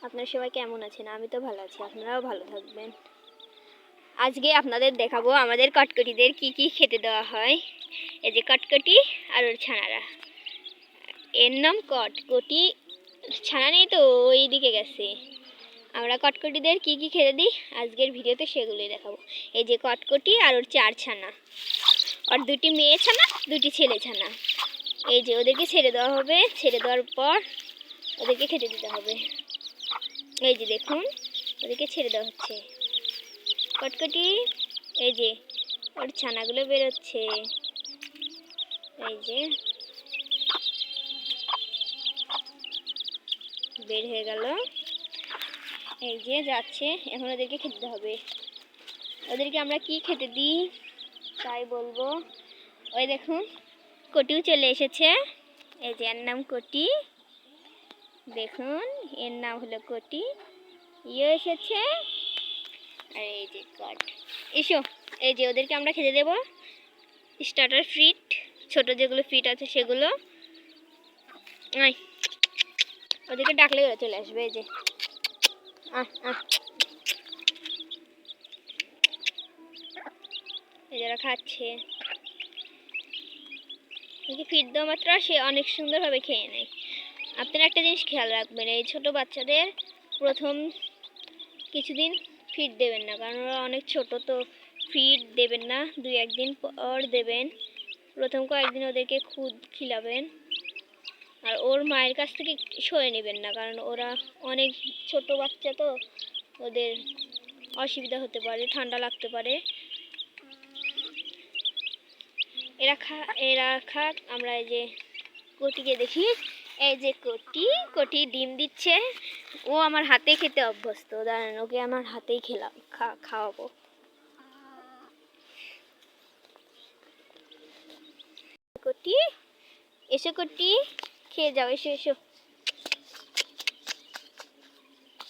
আপনারা সবাই কেমন আছেন? আমি তো ভালো আছি, আপনারাও ভালো থাকবেন। আজকে আপনাদের দেখাবো আমাদের কটকটিদের কি কি খেতে দেওয়া হয়। এই যে কটকটি আর ওর ছানারা, এর নাম কটকটি। ছানা নেই তো ওই দিকে গেছে। আমরা কটকটিদের কি কি খেতে দিই আজকের ভিডিওতে সেগুলোই দেখাবো। এই যে কটকটি আর ওর 4 ছানা, আর 2টি মেয়ে ছানা 2টি ছেলে ছানা। এই যে ওদেরকে ছেড়ে দেওয়া হবে, ছেড়ে দেওয়ার পর ওদেরকে খেতে দিতে হবে। এই যে দেখুন ওদেরকে ছেড়ে দেওয়া হচ্ছে। কটকটি এই যে ওর ছানাগুলো বেরোচ্ছে, এই যে বের হয়ে গেল, এই যে যাচ্ছে। এখন ওদেরকে খেতে দিতে হবে। ওদেরকে আমরা কি খেতে দিই তাই বলবো। ওই দেখুন কটিও চলে এসেছে। এই যে এর নাম কটি, দেখুন এর নাম হলো কটি। ইয়ে এসেছে, আর এই যে কট। এসো, এই যে ওদেরকে আমরা খেতে দেবো স্টার্টার ফিট, ছোট যেগুলো ফিট আছে সেগুলো। ওদেরকে ডাকলে ওরা চলে আসবে। এই যে এই যারা খাচ্ছে, ফিট দেওয়া মাত্র সে অনেক সুন্দরভাবে খেয়ে নেয়। আপনারা একটা জিনিস খেয়াল রাখবেন, এই ছোট বাচ্চাদের প্রথম কিছুদিন ফিড দেবেন না, কারণ ওরা অনেক ছোট তো। ফিড দেবেন না, 2-1 দিন পর দেবেন। প্রথম কয়েকদিন ওদেরকে খুদ খিলাবেন, আর ওর মায়ের কাছ থেকে সরে নেবেন না, কারণ ওরা অনেক ছোট বাচ্চা তো, ওদের অসুবিধা হতে পারে, ঠান্ডা লাগতে পারে। এরা খাক। আমরা এই যে কটিকে দেখি, এই যে কটি ডিম দিচ্ছে। ও আমার হাতে খেতে অভ্যস্ত, দাঁড়ান ওকে আমার হাতেই খাওয়াবো। কটি এসো, কটি খেয়ে যাও, এসো এসো।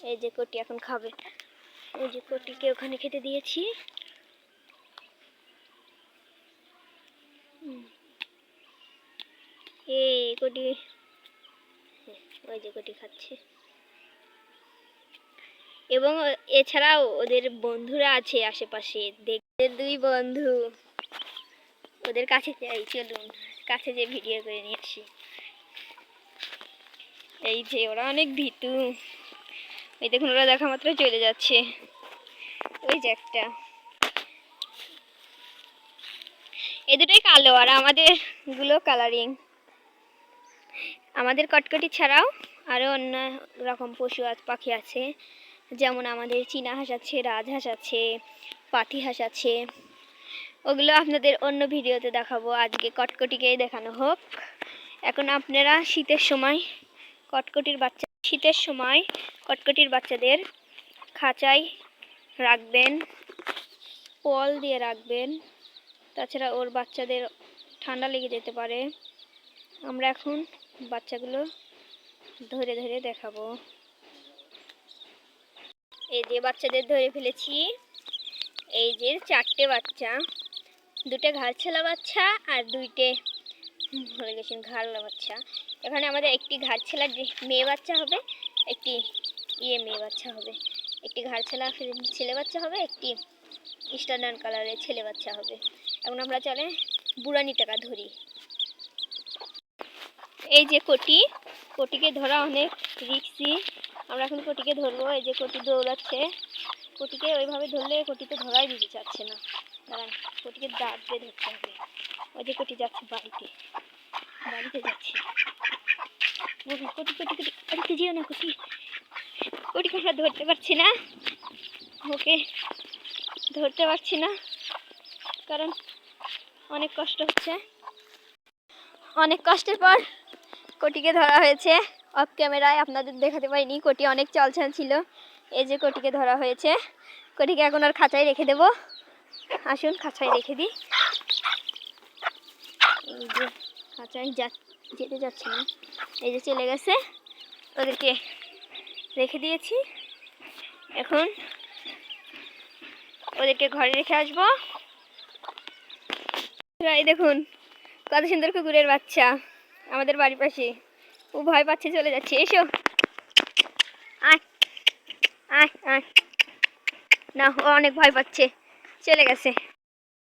এই যে কটি এখন খাবে। ওই যে কটিকে ওখানে খেতে দিয়েছি। এই কটি, ওই যে কটি খাচ্ছে। এবং এছাড়াও ওদের বন্ধুরা আছে আশেপাশে, দেখতে 2 বন্ধু। ওদের কাছে যাই, চলুন কাছে যে ভিডিও করে নিয়ে আসি। এই যে ওরা অনেক ভীতু, এই দেখুন ওরা দেখা মাত্র চলে যাচ্ছে। ওই যে একটা, এই দুটোই কালো আর আমাদের গুলো কালারিং। আমাদের কটকটি ছাড়াও আরও অন্য রকম পশু পাখি আছে, যেমন আমাদের চীনা হাঁস আছে, রাজহাঁস আছে, পাতি হাঁস আছে। ওগুলো আপনাদের অন্য ভিডিওতে দেখাবো, আজকে কটকটিকেই দেখানো হোক। এখন আপনারা শীতের সময় কটকটির বাচ্চাদের খাঁচায় রাখবেন, পল দিয়ে রাখবেন। তাছাড়া ওর বাচ্চাদের ঠান্ডা লেগে যেতে পারে। আমরা এখন বাচ্চাগুলো ধরে ধরে দেখাবো। এই যে বাচ্চাদের ধরে ফেলেছি। এই যে 4টে বাচ্চা, 2টে ঘাড়ছেলা বাচ্চা আর 2টে ভুলে গেছি ঘাড়লা বাচ্চা। এখানে আমাদের একটি ঘাড়ছেলা মেয়ে বাচ্চা হবে, একটি মেয়ে বাচ্চা হবে, একটি ঘাড়ছেলা ছেলে বাচ্চা হবে, একটি স্ট্যান্ডার্ড কালারের ছেলে বাচ্চা হবে। এখন আমরা চলে বুড়ানি টাকা ধরি। এই যে কটিকে ধরা অনেক রিস্কি। আমরা এখন কটিকে ধরবো। এই যে কটি দৌড়াচ্ছে, কটিকে ওইভাবে ধরলে কটি তো ধরাই দিতে চাচ্ছে না। দাঁড়ান, কটিকে দাঁত দিয়ে ধরতে হবে। ওই যে কটি যাচ্ছে বাড়িতে যাচ্ছে। বাড়িতে যেও না কটিকে আমরা ধরতে পারছি না, ওকে ধরতে পারছি না, কারণ অনেক কষ্ট হচ্ছে। অনেক কষ্টের পর কটিকে ধরা হয়েছে অফ ক্যামেরায়, আপনাদের দেখাতে পারিনি। কটি অনেক চলছাল ছিল। এই যে কটিকে ধরা হয়েছে। কটিকে এখন আর খাঁচায় রেখে দেবো। আসুন খাঁচায় রেখে দিই। এই যে খাঁচায় যেতে যাচ্ছে না, এই যে চলে গেছে। ওদেরকে রেখে দিয়েছি, এখন ওদেরকে ঘরে রেখে আসবো। এই দেখুন কত সুন্দর কুকুরের বাচ্চা আমাদের বাড়ির পাশে। ও ভয় পাচ্ছে, চলে যাচ্ছে। এসো। আয় আয় আয় না, ও অনেক ভয় পাচ্ছে, চলে গেছে।